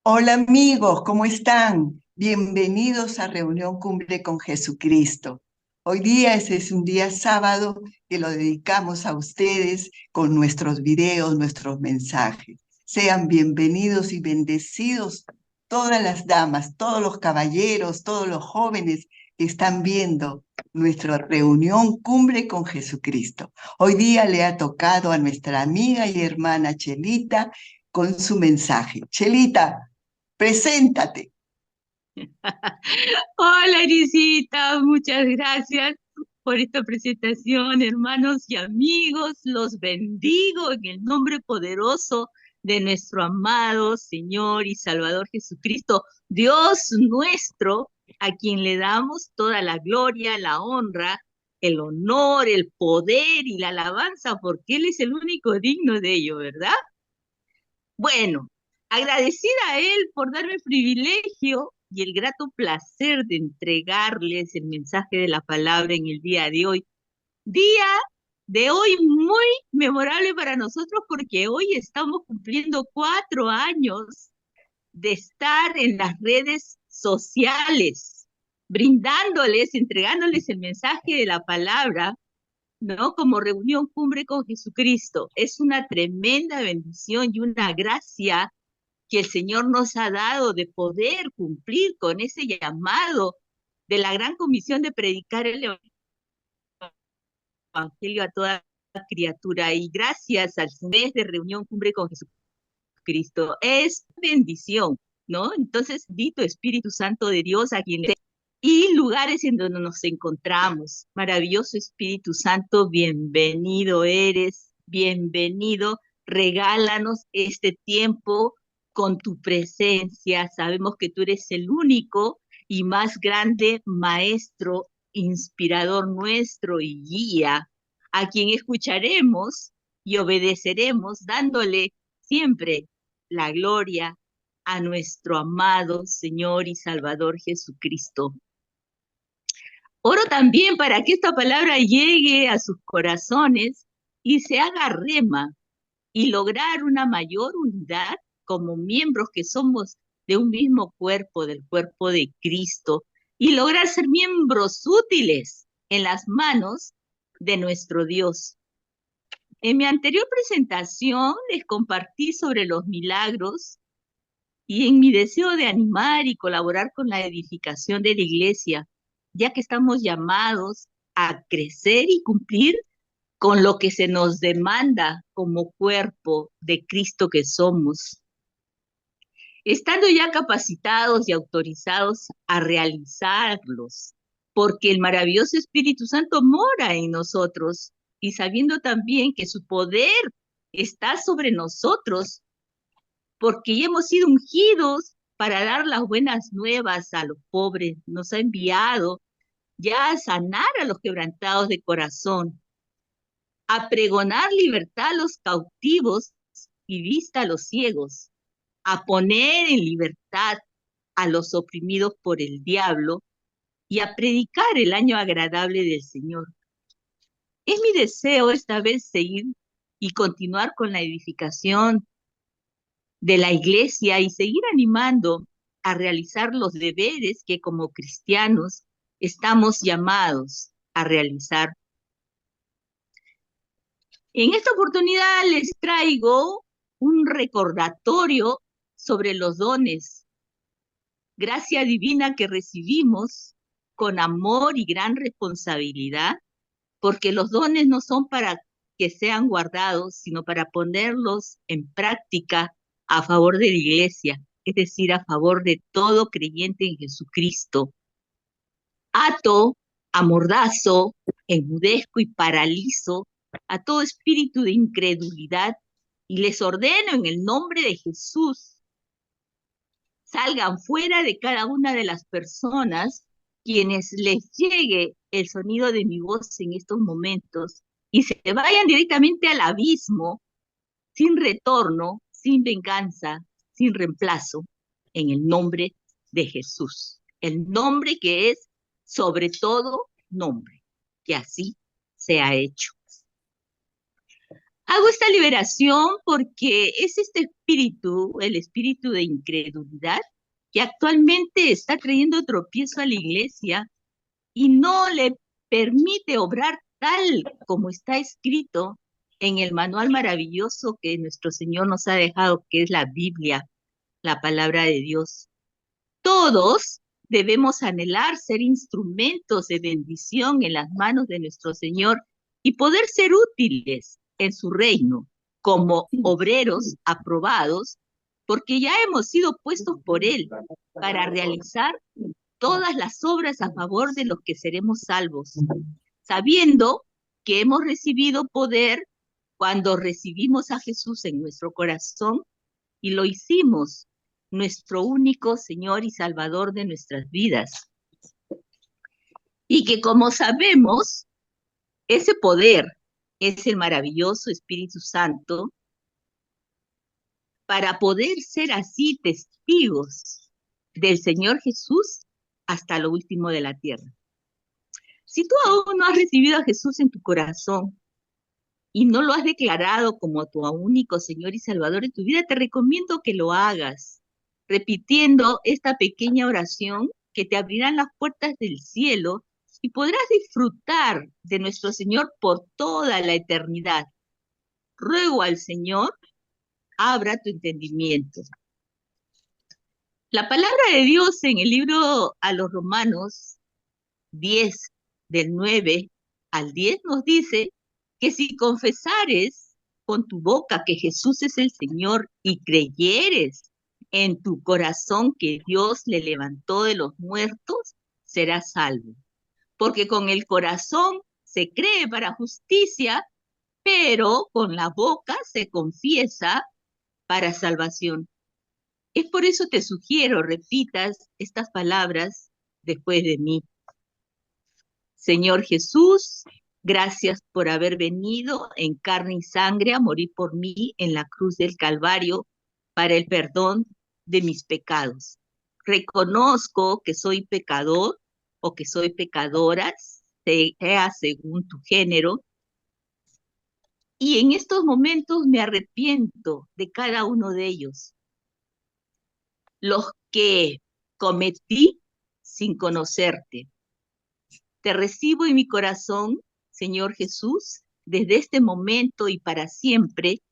Hola amigos, ¿cómo están? Bienvenidos a Reunión Cumbre con Jesucristo. Hoy día ese es un día sábado que lo dedicamos a ustedes con nuestros videos, nuestros mensajes. Sean bienvenidos y bendecidos todas las damas, todos los caballeros, todos los jóvenes que están viendo nuestra Reunión Cumbre con Jesucristo. Hoy día le ha tocado a nuestra amiga y hermana Chelita con su mensaje. Chelita, preséntate. Hola, Irisita, muchas gracias por esta presentación, hermanos y amigos. Los bendigo en el nombre poderoso de nuestro amado Señor y Salvador Jesucristo, Dios nuestro, a quien le damos toda la gloria, la honra, el honor, el poder y la alabanza, porque Él es el único digno de ello, ¿verdad? Bueno, agradecida a Él por darme el privilegio y el grato placer de entregarles el mensaje de la palabra en el día de hoy. Día de hoy muy memorable para nosotros porque hoy estamos cumpliendo 4 años de estar en las redes sociales, brindándoles, entregándoles el mensaje de la palabra, ¿no? Como reunión cumbre con Jesucristo. Es una tremenda bendición y una gracia que el Señor nos ha dado de poder cumplir con ese llamado de la gran comisión de predicar el Evangelio a toda criatura. Y gracias al mes de reunión cumbre con Jesucristo, es bendición, ¿no? Entonces, bendito Espíritu Santo de Dios a quien le y lugares en donde nos encontramos. Maravilloso Espíritu Santo, bienvenido eres, bienvenido. Regálanos este tiempo con tu presencia. Sabemos que tú eres el único y más grande maestro, inspirador nuestro y guía, a quien escucharemos y obedeceremos, dándole siempre la gloria a nuestro amado Señor y Salvador Jesucristo. Oro también para que esta palabra llegue a sus corazones y se haga rema y lograr una mayor unidad como miembros que somos de un mismo cuerpo, del cuerpo de Cristo, y lograr ser miembros útiles en las manos de nuestro Dios. En mi anterior presentación les compartí sobre los milagros y en mi deseo de animar y colaborar con la edificación de la iglesia, ya que estamos llamados a crecer y cumplir con lo que se nos demanda como cuerpo de Cristo que somos, estando ya capacitados y autorizados a realizarlos, porque el maravilloso Espíritu Santo mora en nosotros y sabiendo también que su poder está sobre nosotros, porque ya hemos sido ungidos para dar las buenas nuevas a los pobres, nos ha enviado ya a sanar a los quebrantados de corazón, a pregonar libertad a los cautivos y vista a los ciegos, a poner en libertad a los oprimidos por el diablo y a predicar el año agradable del Señor. Es mi deseo esta vez seguir y continuar con la edificación de la iglesia y seguir animando a realizar los deberes que como cristianos estamos llamados a realizar. En esta oportunidad les traigo un recordatorio sobre los dones, gracia divina que recibimos con amor y gran responsabilidad, porque los dones no son para que sean guardados, sino para ponerlos en práctica a favor de la iglesia, es decir, a favor de todo creyente en Jesucristo. Ato, amordazo, enmudezco y paralizo a todo espíritu de incredulidad y les ordeno en el nombre de Jesús, salgan fuera de cada una de las personas quienes les llegue el sonido de mi voz en estos momentos y se vayan directamente al abismo sin retorno, sin venganza, sin reemplazo, en el nombre de Jesús. El nombre que es sobre todo nombre. Que así sea hecho. Hago esta liberación porque es este espíritu, el espíritu de incredulidad, que actualmente está trayendo tropiezo a la iglesia y no le permite obrar tal como está escrito en el manual maravilloso que nuestro Señor nos ha dejado, que es la Biblia, la palabra de Dios. Todos debemos anhelar ser instrumentos de bendición en las manos de nuestro Señor y poder ser útiles en su reino como obreros aprobados, porque ya hemos sido puestos por Él para realizar todas las obras a favor de los que seremos salvos, sabiendo que hemos recibido poder cuando recibimos a Jesús en nuestro corazón y lo hicimos nuestro único Señor y Salvador de nuestras vidas. Y que como sabemos, ese poder es el maravilloso Espíritu Santo para poder ser así testigos del Señor Jesús hasta lo último de la tierra. Si tú aún no has recibido a Jesús en tu corazón y no lo has declarado como tu único Señor y Salvador en tu vida, te recomiendo que lo hagas, repitiendo esta pequeña oración que te abrirán las puertas del cielo y podrás disfrutar de nuestro Señor por toda la eternidad. Ruego al Señor, abra tu entendimiento. La palabra de Dios en el libro a los Romanos 10, del 9 al 10, nos dice que si confesares con tu boca que Jesús es el Señor y creyeres en tu corazón que Dios le levantó de los muertos, serás salvo. Porque con el corazón se cree para justicia, pero con la boca se confiesa para salvación. Es por eso te sugiero repitas estas palabras después de mí. Señor Jesús, gracias por haber venido en carne y sangre a morir por mí en la cruz del Calvario para el perdón de mis pecados. Reconozco que soy pecador o que soy pecadora, sea según tu género, y en estos momentos me arrepiento de cada uno de ellos, los que cometí sin conocerte. Te recibo en mi corazón, Señor Jesús, desde este momento y para siempre,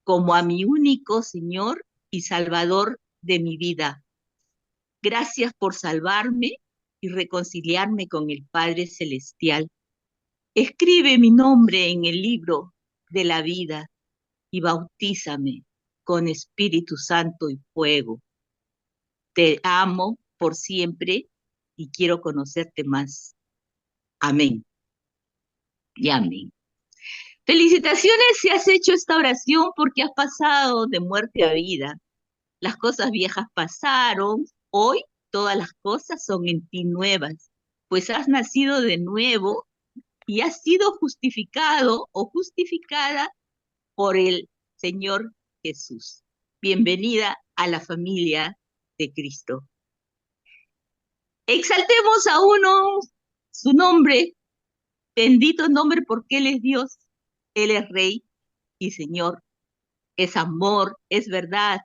como a mi único Señor y Salvador de mi vida. Gracias por salvarme y reconciliarme con el Padre Celestial. Escribe mi nombre en el libro de la vida y bautízame con Espíritu Santo y fuego. Te amo por siempre y quiero conocerte más. Amén y amén. Felicitaciones si has hecho esta oración porque has pasado de muerte a vida. Las cosas viejas pasaron, hoy todas las cosas son en ti nuevas, pues has nacido de nuevo y has sido justificado o justificada por el Señor Jesús. Bienvenida a la familia de Cristo. Exaltemos a uno su nombre, bendito nombre porque Él es Dios, Él es Rey y Señor, es amor, es verdad,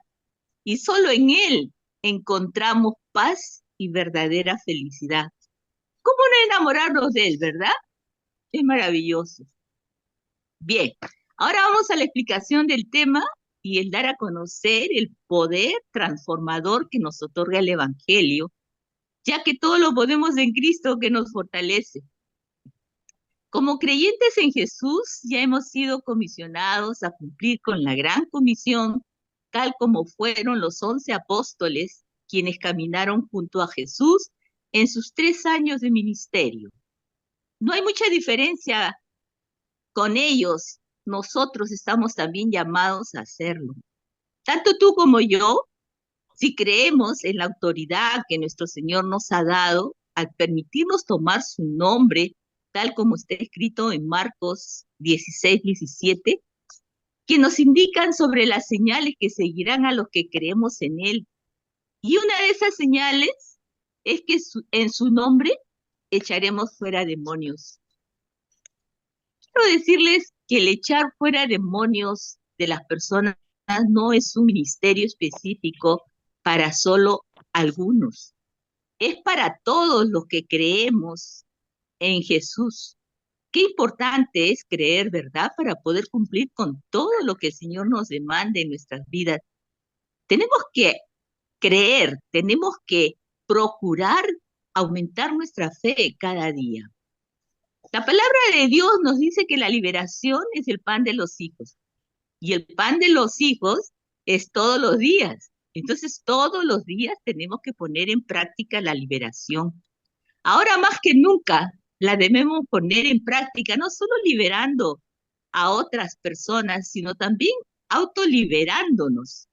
y solo en Él encontramos paz y verdadera felicidad. ¿Cómo no enamorarnos de Él, verdad? Es maravilloso. Bien, ahora vamos a la explicación del tema y el dar a conocer el poder transformador que nos otorga el Evangelio, ya que todo lo podemos en Cristo que nos fortalece. Como creyentes en Jesús, ya hemos sido comisionados a cumplir con la gran comisión, tal como fueron los 11 apóstoles, quienes caminaron junto a Jesús en sus 3 años de ministerio. No hay mucha diferencia con ellos, nosotros estamos también llamados a hacerlo. Tanto tú como yo, si creemos en la autoridad que nuestro Señor nos ha dado, al permitirnos tomar su nombre, tal como está escrito en Marcos 16, 17, que nos indican sobre las señales que seguirán a los que creemos en Él. Y una de esas señales es que en su nombre echaremos fuera demonios. Quiero decirles que el echar fuera demonios de las personas no es un ministerio específico para solo algunos. Es para todos los que creemos en Jesús. Qué importante es creer, ¿verdad? Para poder cumplir con todo lo que el Señor nos demanda en nuestras vidas. Tenemos que creer, tenemos que procurar aumentar nuestra fe cada día. La palabra de Dios nos dice que la liberación es el pan de los hijos. Y el pan de los hijos es todos los días. Entonces, todos los días tenemos que poner en práctica la liberación. Ahora más que nunca la debemos poner en práctica, no solo liberando a otras personas, sino también autoliberándonos.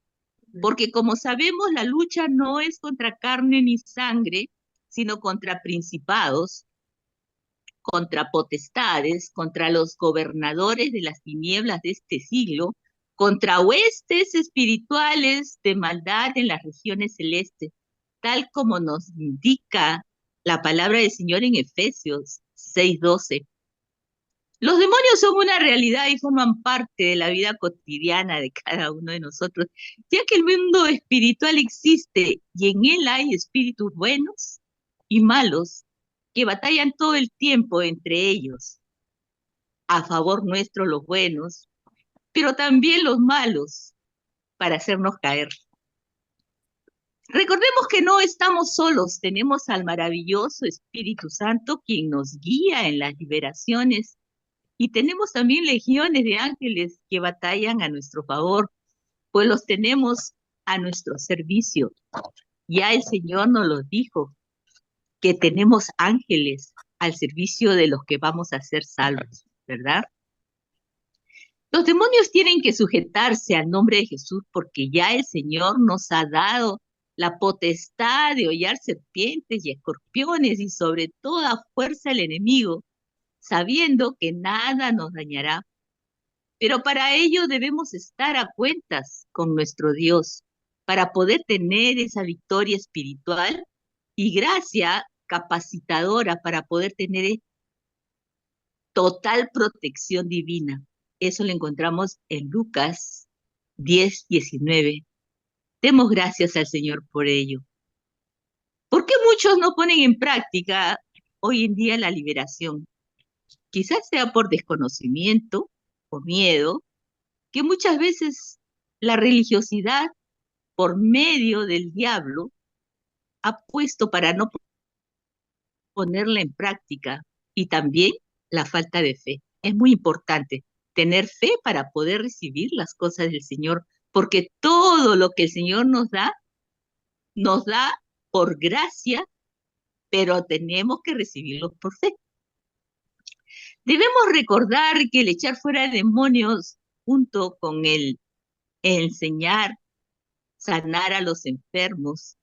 Porque como sabemos, la lucha no es contra carne ni sangre, sino contra principados, contra potestades, contra los gobernadores de las tinieblas de este siglo, contra huestes espirituales de maldad en las regiones celestes, tal como nos indica la palabra del Señor en Efesios 6:12. Los demonios son una realidad y forman parte de la vida cotidiana de cada uno de nosotros, ya que el mundo espiritual existe y en él hay espíritus buenos y malos que batallan todo el tiempo entre ellos. A favor nuestro los buenos, pero también los malos para hacernos caer. Recordemos que no estamos solos, tenemos al maravilloso Espíritu Santo quien nos guía en las liberaciones y tenemos también legiones de ángeles que batallan a nuestro favor, pues los tenemos a nuestro servicio. Ya el Señor nos lo dijo, que tenemos ángeles al servicio de los que vamos a ser salvos, ¿verdad? Los demonios tienen que sujetarse al nombre de Jesús porque ya el Señor nos ha dado la potestad de hollar serpientes y escorpiones y sobre toda fuerza el enemigo, sabiendo que nada nos dañará. Pero para ello debemos estar a cuentas con nuestro Dios, para poder tener esa victoria espiritual y gracia capacitadora para poder tener total protección divina. Eso lo encontramos en Lucas 10:19. Demos gracias al Señor por ello. ¿Por qué muchos no ponen en práctica hoy en día la liberación? Quizás sea por desconocimiento o miedo, que muchas veces la religiosidad por medio del diablo ha puesto para no ponerla en práctica y también la falta de fe. Es muy importante tener fe para poder recibir las cosas del Señor, porque todo lo que el Señor nos da por gracia, pero tenemos que recibirlo por fe. Debemos recordar que el echar fuera demonios junto con el enseñar, sanar a los enfermos,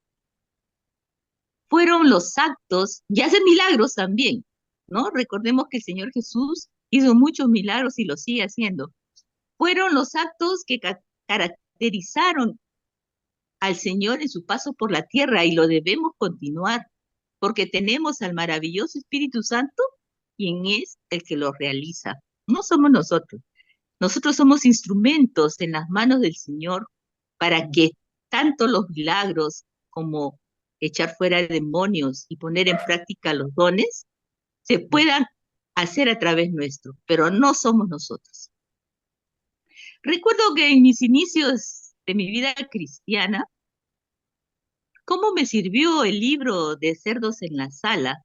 fueron los actos y hacer milagros también, ¿no? Recordemos que el Señor Jesús hizo muchos milagros y lo sigue haciendo. Fueron los actos que caracterizaron al Señor en su paso por la tierra y lo debemos continuar, porque tenemos al maravilloso Espíritu Santo, quien es el que lo realiza. No somos nosotros. Nosotros somos instrumentos en las manos del Señor para que tanto los milagros como echar fuera demonios y poner en práctica los dones se puedan hacer a través nuestro, pero no somos nosotros. Recuerdo que en mis inicios de mi vida cristiana, cómo me sirvió el libro de Cerdos en la Sala,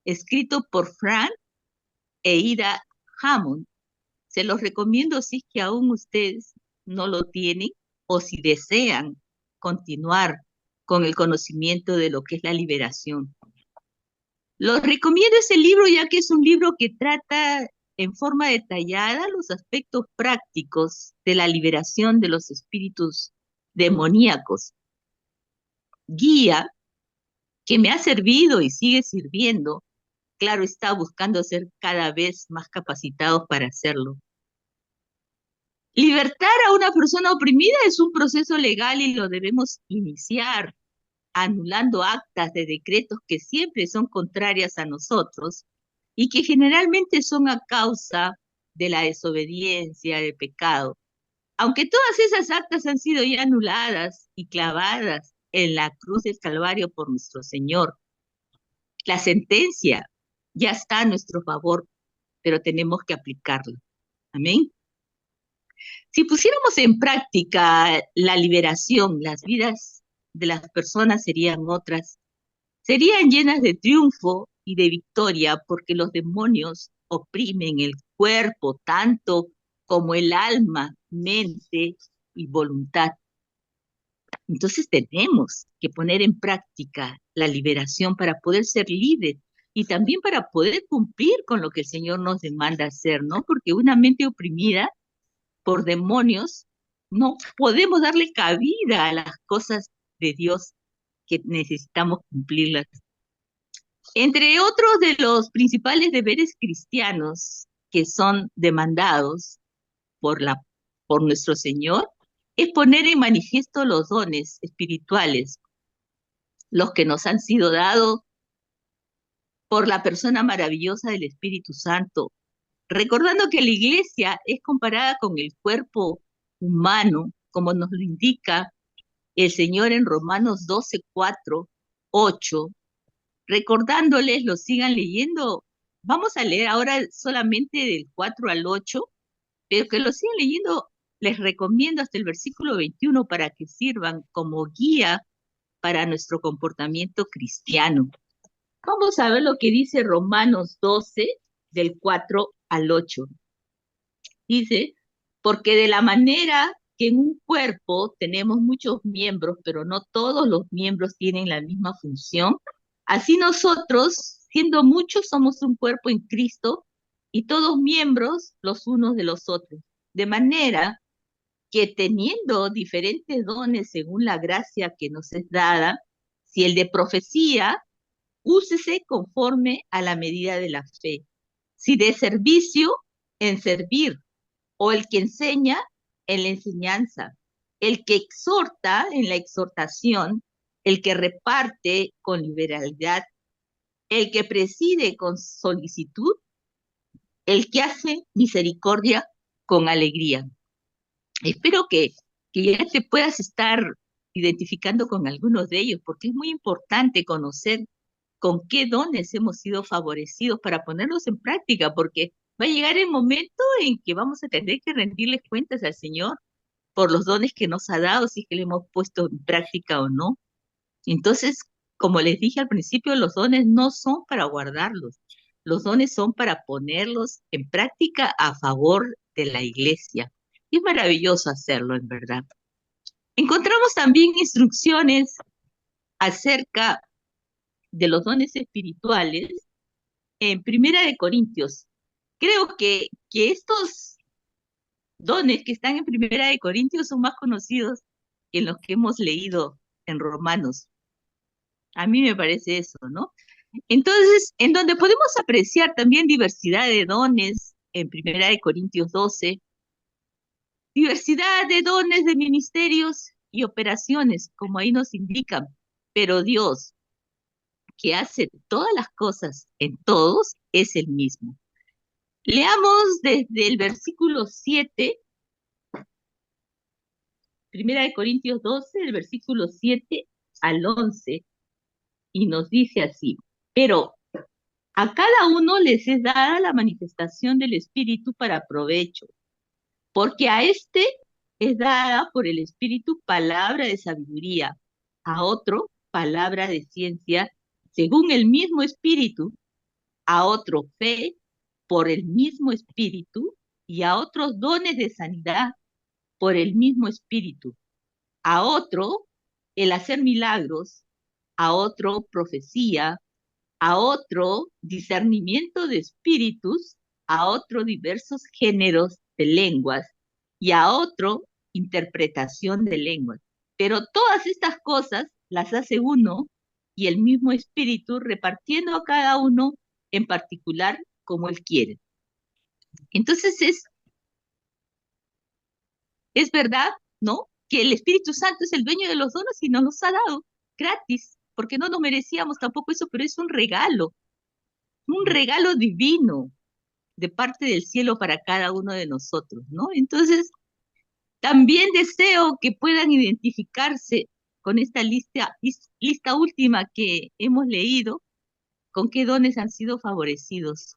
escrito por Frank e Ida Hammond. Se los recomiendo si es que aún ustedes no lo tienen o si desean continuar con el conocimiento de lo que es la liberación. Los recomiendo ese libro ya que es un libro que trata en forma detallada los aspectos prácticos de la liberación de los espíritus demoníacos. Guía que me ha servido y sigue sirviendo, claro está buscando ser cada vez más capacitados para hacerlo. Libertar a una persona oprimida es un proceso legal y lo debemos iniciar anulando actas de decretos que siempre son contrarias a nosotros y que generalmente son a causa de la desobediencia, del pecado. Aunque todas esas actas han sido ya anuladas y clavadas en la cruz del Calvario por nuestro Señor, la sentencia ya está a nuestro favor, pero tenemos que aplicarla. Amén. Si pusiéramos en práctica la liberación, las vidas de las personas serían otras, serían llenas de triunfo y de victoria, porque los demonios oprimen el cuerpo tanto como el alma, mente y voluntad. Entonces tenemos que poner en práctica la liberación para poder ser libres y también para poder cumplir con lo que el Señor nos demanda hacer, ¿no? Porque una mente oprimida por demonios, no podemos darle cabida a las cosas de Dios que necesitamos cumplirlas. Entre otros de los principales deberes cristianos que son demandados por, por nuestro Señor es poner en manifiesto los dones espirituales, los que nos han sido dados por la persona maravillosa del Espíritu Santo, recordando que la iglesia es comparada con el cuerpo humano, como nos lo indica el Señor en Romanos 12, 4, 8, recordándoles, lo sigan leyendo. Vamos a leer ahora solamente del 4 al 8, pero que lo sigan leyendo, les recomiendo hasta el versículo 21 para que sirvan como guía para nuestro comportamiento cristiano. Vamos a ver lo que dice Romanos 12, del 4 al 8. Dice, porque de la manera que en un cuerpo tenemos muchos miembros, pero no todos los miembros tienen la misma función, así nosotros, siendo muchos, somos un cuerpo en Cristo y todos miembros los unos de los otros. De manera que teniendo diferentes dones según la gracia que nos es dada, si el de profecía, úsese conforme a la medida de la fe. Si de servicio, en servir, o el que enseña en la enseñanza, el que exhorta en la exhortación, el que reparte con liberalidad, el que preside con solicitud, el que hace misericordia con alegría. Espero que ya te puedas estar identificando con algunos de ellos, porque es muy importante conocer con qué dones hemos sido favorecidos para ponerlos en práctica, porque va a llegar el momento en que vamos a tener que rendirles cuentas al Señor por los dones que nos ha dado, si es que le hemos puesto en práctica o no. Entonces, como les dije al principio, los dones no son para guardarlos, los dones son para ponerlos en práctica a favor de la iglesia. Y es maravilloso hacerlo, en verdad. Encontramos también instrucciones acerca de los dones espirituales en Primera de Corintios. Creo que estos dones que están en Primera de Corintios son más conocidos que los que hemos leído en Romanos. A mí me parece eso, ¿no? Entonces, en donde podemos apreciar también diversidad de dones en Primera de Corintios 12, diversidad de dones de ministerios y operaciones, como ahí nos indican, pero Dios, que hace todas las cosas en todos, es el mismo. Leamos desde el versículo 7, Primera de Corintios 12, el versículo 7 al 11, y nos dice así, pero a cada uno les es dada la manifestación del Espíritu para provecho, porque a este es dada por el Espíritu palabra de sabiduría, a otro palabra de ciencia, según el mismo Espíritu, a otro fe por el mismo Espíritu, y a otros dones de sanidad por el mismo Espíritu, a otro el hacer milagros, a otro profecía, a otro discernimiento de espíritus, a otro diversos géneros de lenguas y a otro interpretación de lenguas. Pero todas estas cosas las hace uno y el mismo espíritu repartiendo a cada uno en particular como él quiere. Entonces es verdad, ¿no? Que el Espíritu Santo es el dueño de los dones y nos los ha dado gratis, porque no nos merecíamos tampoco eso, pero es un regalo divino de parte del cielo para cada uno de nosotros, ¿no? Entonces, también deseo que puedan identificarse con esta lista última que hemos leído, con qué dones han sido favorecidos.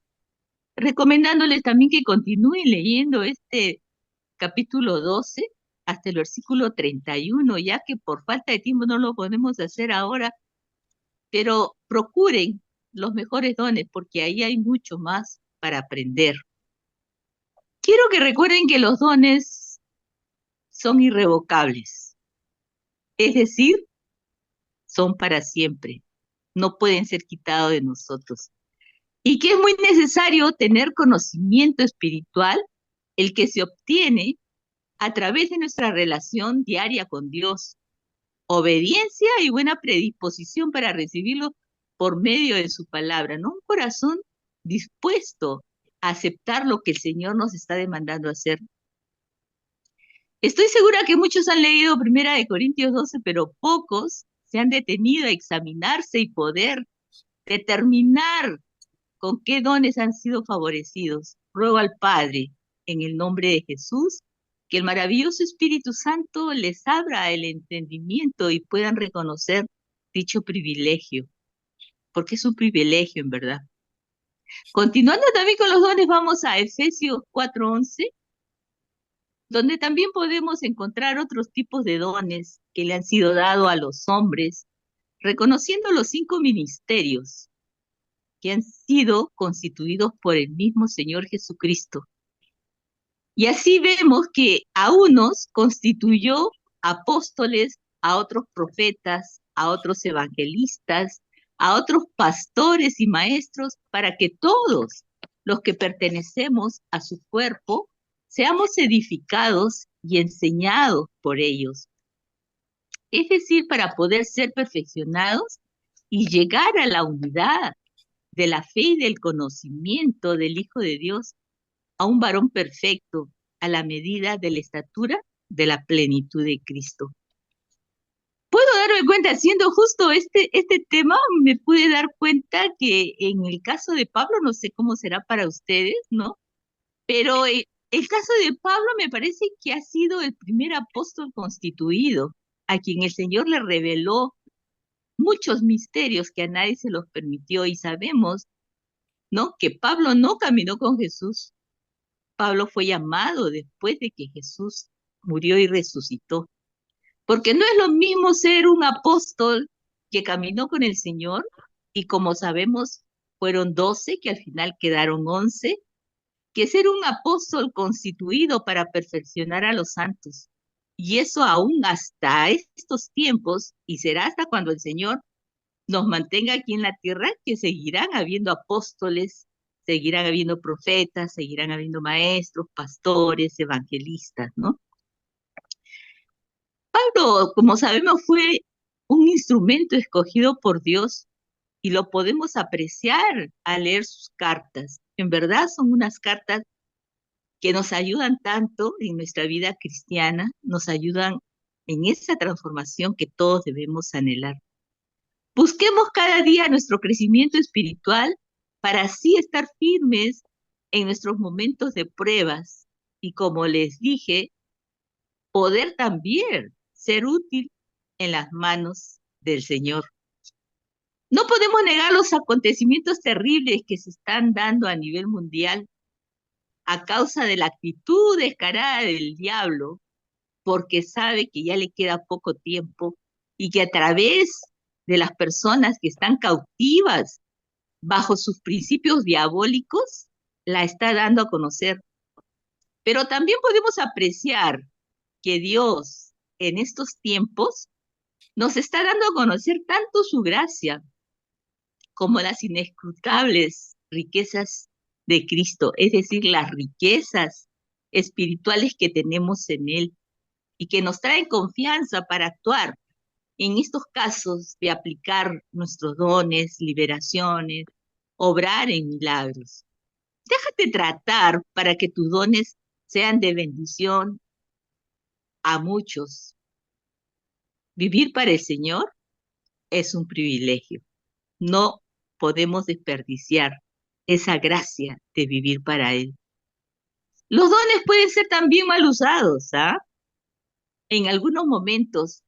Recomendándoles también que continúen leyendo este capítulo 12 hasta el versículo 31, ya que por falta de tiempo no lo podemos hacer ahora, pero procuren los mejores dones porque ahí hay mucho más para aprender. Quiero que recuerden que los dones son irrevocables, es decir, son para siempre, no pueden ser quitados de nosotros. Y que es muy necesario tener conocimiento espiritual, el que se obtiene a través de nuestra relación diaria con Dios, obediencia y buena predisposición para recibirlo por medio de su palabra, ¿no? Un corazón dispuesto a aceptar lo que el Señor nos está demandando hacer. Estoy segura que muchos han leído Primera de Corintios 12, pero pocos se han detenido a examinarse y poder determinar con qué dones han sido favorecidos. Ruego al Padre, en el nombre de Jesús, que el maravilloso Espíritu Santo les abra el entendimiento y puedan reconocer dicho privilegio, porque es un privilegio en verdad. Continuando también con los dones, vamos a Efesios 4:11, donde también podemos encontrar otros tipos de dones que le han sido dados a los hombres, reconociendo los 5 ministerios que han sido constituidos por el mismo Señor Jesucristo. Y así vemos que a unos constituyó apóstoles, a otros profetas, a otros evangelistas, a otros pastores y maestros, para que todos los que pertenecemos a su cuerpo seamos edificados y enseñados por ellos. Es decir, para poder ser perfeccionados y llegar a la unidad de la fe y del conocimiento del Hijo de Dios, a un varón perfecto, a la medida de la estatura de la plenitud de Cristo. Puedo darme cuenta, haciendo justo este tema, me pude dar cuenta que en el caso de Pablo, no sé cómo será para ustedes, ¿no? Pero el caso de Pablo me parece que ha sido el primer apóstol constituido, a quien el Señor le reveló muchos misterios que a nadie se los permitió, y sabemos, ¿no?, que Pablo no caminó con Jesús. Pablo fue llamado después de que Jesús murió y resucitó. Porque no es lo mismo ser un apóstol que caminó con el Señor, y como sabemos, fueron 12 que al final quedaron 11, que ser un apóstol constituido para perfeccionar a los santos. Y eso aún hasta estos tiempos, y será hasta cuando el Señor nos mantenga aquí en la tierra, que seguirán habiendo apóstoles, seguirán habiendo profetas, seguirán habiendo maestros, pastores, evangelistas, ¿no? Pablo, como sabemos, fue un instrumento escogido por Dios y lo podemos apreciar al leer sus cartas. En verdad son unas cartas que nos ayudan tanto en nuestra vida cristiana, nos ayudan en esa transformación que todos debemos anhelar. Busquemos cada día nuestro crecimiento espiritual para así estar firmes en nuestros momentos de pruebas y, como les dije, poder también ser útil en las manos del Señor. No podemos negar los acontecimientos terribles que se están dando a nivel mundial a causa de la actitud descarada del diablo, porque sabe que ya le queda poco tiempo y que a través de las personas que están cautivas bajo sus principios diabólicos, la está dando a conocer. Pero también podemos apreciar que Dios en estos tiempos nos está dando a conocer tanto su gracia como las inescrutables riquezas de Cristo, es decir, las riquezas espirituales que tenemos en Él y que nos traen confianza para actuar en estos casos de aplicar nuestros dones, liberaciones, obrar en milagros. Déjate tratar para que tus dones sean de bendición a muchos. Vivir para el Señor es un privilegio. No podemos desperdiciar esa gracia de vivir para Él. Los dones pueden ser también mal usados, ¿ah? En algunos momentos,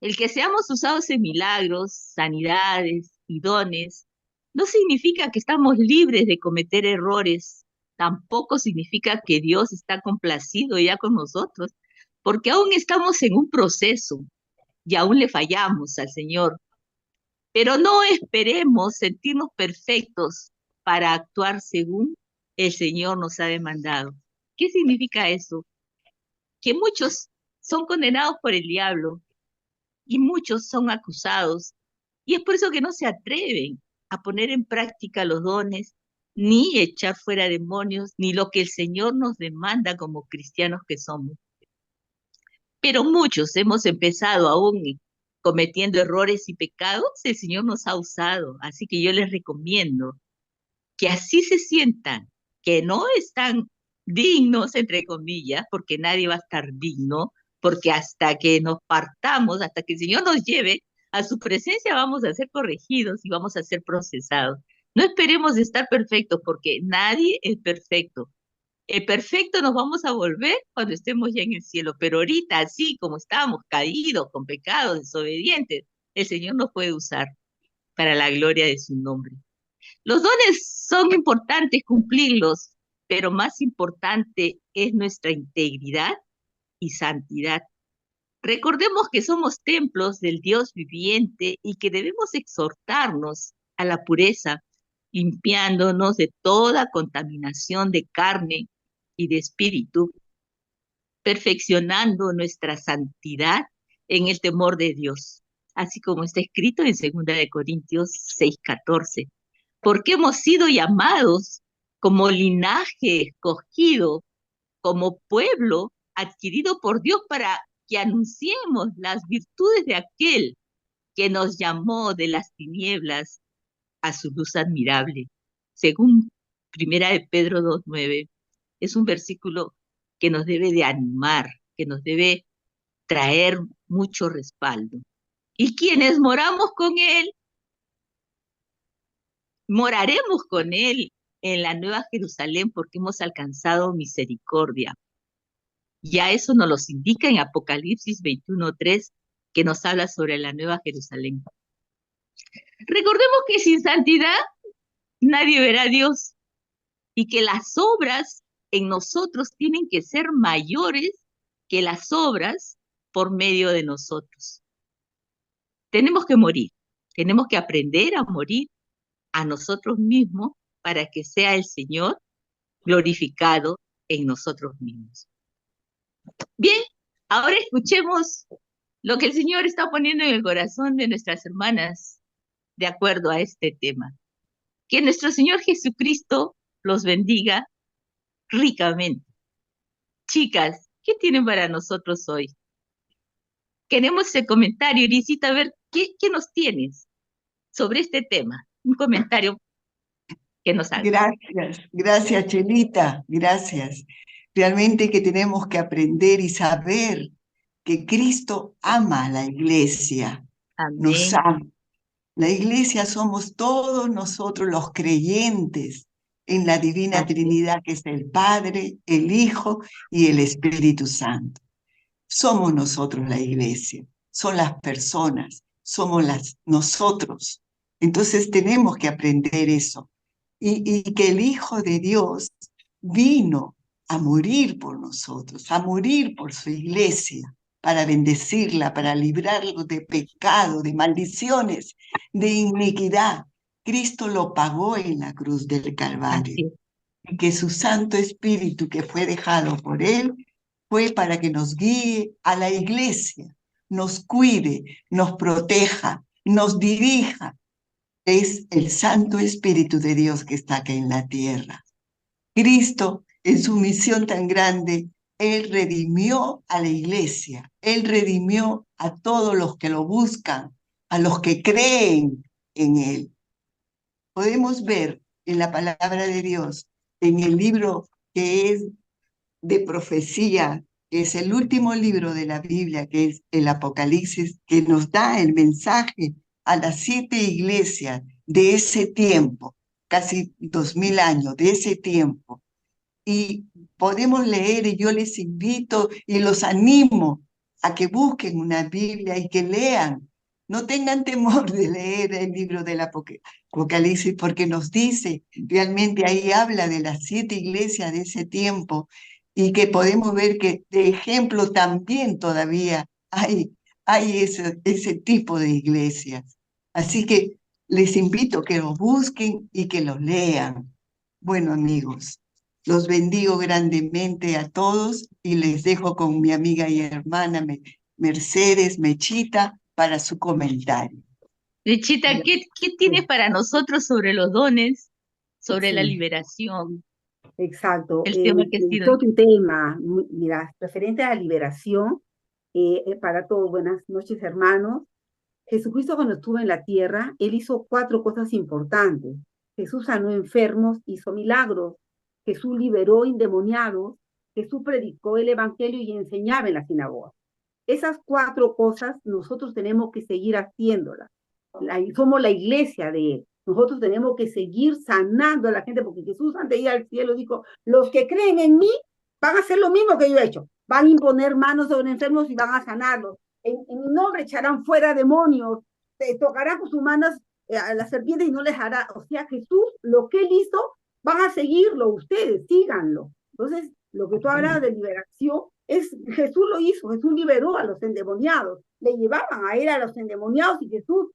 el que seamos usados en milagros, sanidades y dones, no significa que estamos libres de cometer errores, tampoco significa que Dios está complacido ya con nosotros, porque aún estamos en un proceso y aún le fallamos al Señor. Pero no esperemos sentirnos perfectos para actuar según el Señor nos ha demandado. ¿Qué significa eso? Que muchos son condenados por el diablo y muchos son acusados. Y es por eso que no se atreven a poner en práctica los dones, ni echar fuera demonios, ni lo que el Señor nos demanda como cristianos que somos. Pero muchos hemos empezado aún cometiendo errores y pecados, el Señor nos ha usado. Así que yo les recomiendo que así se sientan, que no están dignos, entre comillas, porque nadie va a estar digno, porque hasta que nos partamos, hasta que el Señor nos lleve a su presencia, vamos a ser corregidos y vamos a ser procesados. No esperemos estar perfectos, porque nadie es perfecto. El perfecto nos vamos a volver cuando estemos ya en el cielo, pero ahorita, así como estamos, caídos, con pecados, desobedientes, el Señor nos puede usar para la gloria de su nombre. Los dones son importantes cumplirlos, pero más importante es nuestra integridad y santidad. Recordemos que somos templos del Dios viviente y que debemos exhortarnos a la pureza, limpiándonos de toda contaminación de carne y de espíritu, perfeccionando nuestra santidad en el temor de Dios, así como está escrito en 2 Corintios 6:14, porque hemos sido llamados como linaje escogido, como pueblo adquirido por Dios para que anunciemos las virtudes de aquel que nos llamó de las tinieblas a su luz admirable. Según Primera de Pedro 2:9, es un versículo que nos debe de animar, que nos debe traer mucho respaldo. Y quienes moramos con Él, moraremos con Él en la Nueva Jerusalén porque hemos alcanzado misericordia. Ya eso nos lo indica en Apocalipsis 21:3, que nos habla sobre la Nueva Jerusalén. Recordemos que sin santidad nadie verá a Dios y que las obras en nosotros tienen que ser mayores que las obras por medio de nosotros. Tenemos que morir, tenemos que aprender a morir a nosotros mismos para que sea el Señor glorificado en nosotros mismos. Bien, ahora escuchemos lo que el Señor está poniendo en el corazón de nuestras hermanas de acuerdo a este tema. Que nuestro Señor Jesucristo los bendiga ricamente. Chicas, ¿qué tienen para nosotros hoy? Queremos el comentario, Irisita, a ver, ¿qué nos tienes sobre este tema? Un comentario que nos haga. Gracias, Chelita, gracias. Realmente que tenemos que aprender y saber que Cristo ama a la iglesia, nos Amén. ama. La iglesia somos todos nosotros los creyentes en la divina Así, Trinidad, que es el Padre, el Hijo y el Espíritu Santo. Somos nosotros la iglesia, son las personas, somos nosotros. Entonces tenemos que aprender eso. Y que el Hijo de Dios vino a morir por nosotros, a morir por su iglesia, para bendecirla, para librarlo de pecado, de maldiciones, de iniquidad. Cristo lo pagó en la cruz del Calvario. así. Y que su Santo Espíritu que fue dejado por él fue para que nos guíe a la iglesia, nos cuide, nos proteja, nos dirija. Es el Santo Espíritu de Dios que está acá en la tierra. Cristo, en su misión tan grande, Él redimió a la iglesia, Él redimió a todos los que lo buscan, a los que creen en Él. Podemos ver en la palabra de Dios, en el libro que es de profecía, que es el último libro de la Biblia, que es el Apocalipsis, que nos da el mensaje a las 7 iglesias de ese tiempo. casi 2000 años de ese tiempo. Y podemos leer, y yo les invito y los animo a que busquen una Biblia y que lean. No tengan temor de leer el libro del Apocalipsis, porque nos dice, realmente ahí habla de las 7 iglesias de ese tiempo, y que podemos ver que de ejemplo también todavía hay ese tipo de iglesias. Así que les invito a que los busquen y que los lean. Bueno, amigos, los bendigo grandemente a todos y les dejo con mi amiga y hermana Mercedes Mechita para su comentario. Lechita, ¿qué tienes para nosotros sobre los dones, sobre la Sí, liberación, exacto. el tema que ha Me sido? gustó tu tema, mira, referente a la liberación, para todos, buenas noches, hermanos. Jesucristo cuando estuvo en la tierra, Él hizo 4 cosas importantes. Jesús sanó enfermos, hizo milagros. Jesús liberó endemoniados. Jesús predicó el evangelio y enseñaba en la sinagoga. Esas 4 cosas nosotros tenemos que seguir haciéndolas. Somos la iglesia de Él. Nosotros tenemos que seguir sanando a la gente, porque Jesús antes de ir al cielo dijo, los que creen en mí van a hacer lo mismo que yo he hecho. Van a imponer manos sobre enfermos y van a sanarlos. En mi nombre echarán fuera demonios, tocarán con sus manos a las serpientes y no les hará. O sea, Jesús, lo que Él hizo, van a seguirlo ustedes, síganlo. Entonces, lo que tú hablas de liberación, Jesús lo hizo, Jesús liberó a los endemoniados, le llevaban a él a los endemoniados y Jesús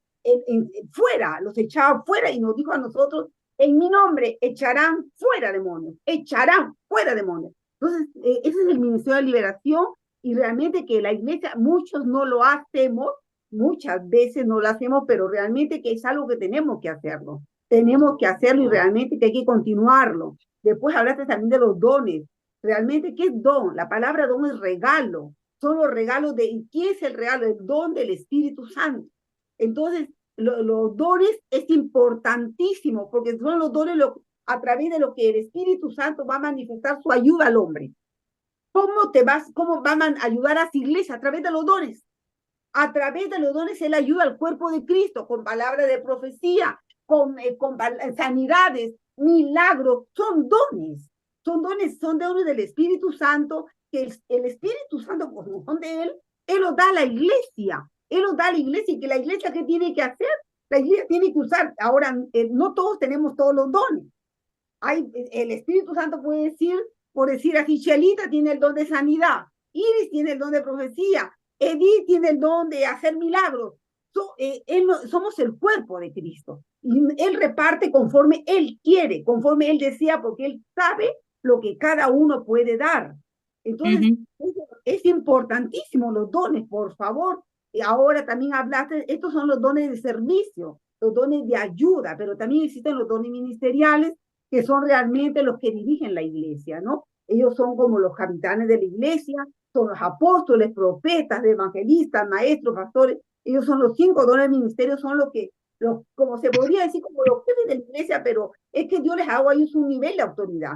fuera, los echaba fuera y nos dijo a nosotros, en mi nombre echarán fuera demonios, echarán fuera demonios. Entonces, ese es el ministerio de liberación y realmente que la iglesia, muchos no lo hacemos, muchas veces no lo hacemos, pero realmente que es algo que tenemos que hacerlo. Tenemos que hacerlo y realmente que hay que continuarlo. Después hablaste también de los dones. Realmente, ¿qué es don? La palabra don es regalo. Son los regalos de, ¿qué es el regalo? El don del Espíritu Santo. Entonces, los dones es importantísimo porque son los dones a través de lo que el Espíritu Santo va a manifestar su ayuda al hombre. ¿Cómo van a ayudar a su iglesia? A través de los dones. A través de los dones Él ayuda al cuerpo de Cristo con palabras de profecía, con sanidades, milagros. Son dones. Son dones del Espíritu Santo, que el Espíritu Santo, como son de Él los da a la iglesia. Él los da a la iglesia y que la iglesia, ¿qué tiene que hacer? La iglesia tiene que usar. Ahora, no todos tenemos todos los dones. El Espíritu Santo puede decir, por decir así, Chelita tiene el don de sanidad, Iris tiene el don de profecía, Edith tiene el don de hacer milagros. Somos el cuerpo de Cristo. Y Él reparte conforme Él quiere, conforme Él desea, porque Él sabe lo que cada uno puede dar. Entonces, es importantísimo los dones, por favor. Y ahora también hablaste, estos son los dones de servicio, los dones de ayuda, pero también existen los dones ministeriales, que son realmente los que dirigen la iglesia, ¿no? Ellos son como los capitanes de la iglesia, son los apóstoles, profetas, evangelistas, maestros, pastores. Ellos son los 5 dones del ministerio, son como se podría decir, como los jefes de la iglesia, pero es que Dios les ha dado a ellos un nivel de autoridad.